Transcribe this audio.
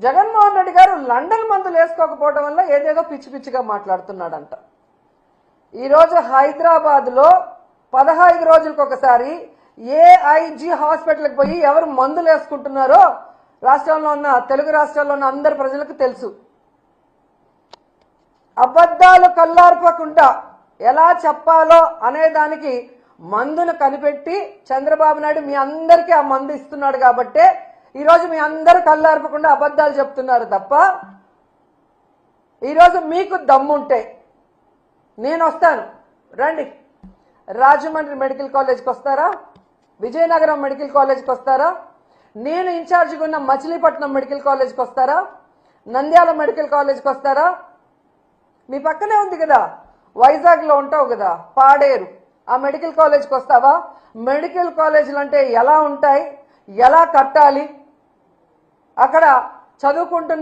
జగన్మోహన్ రెడ్డి గారు లండన్ మందులు వేసుకోకపోవడం వల్ల ఏదేదో పిచ్చి పిచ్చిగా మాట్లాడుతున్నాడంట. ఈరోజు హైదరాబాద్లో 15 రోజులకు ఒకసారి ఏఐజీ హాస్పిటల్కి పోయి ఎవరు మందులు వేసుకుంటున్నారో రాష్ట్రంలో ఉన్న తెలుగు రాష్ట్రాల్లో ఉన్న అందరి ప్రజలకు తెలుసు. అబద్ధాలు కల్లార్పకుండా ఎలా చెప్పాలో అనేదానికి మందును కనిపెట్టి చంద్రబాబు నాయుడు మీ అందరికీ ఆ మందు ఇస్తున్నాడు కాబట్టే ఈరోజు మీ అందరూ కల్లార్పకుండా అబద్ధాలు చెప్తున్నారు తప్ప, ఈరోజు మీకు దమ్ముంటే నేను వస్తాను, రండి. రాజమండ్రి మెడికల్ కాలేజ్కి వస్తారా? విజయనగరం మెడికల్ కాలేజ్కి వస్తారా? నేను ఇన్ఛార్జిగా ఉన్న మచిలీపట్నం మెడికల్ కాలేజ్కి వస్తారా? నంద్యాల మెడికల్ కాలేజ్కి వస్తారా? మీ పక్కనే ఉంది కదా, వైజాగ్లో ఉంటావు కదా, పాడేరు, ఆ మెడికల్ కాలేజ్కి వస్తావా? మెడికల్ కాలేజీలు అంటే ఎలా ఉంటాయి, ఎలా కట్టాలి, అక్కడ చదువుకుంటున్న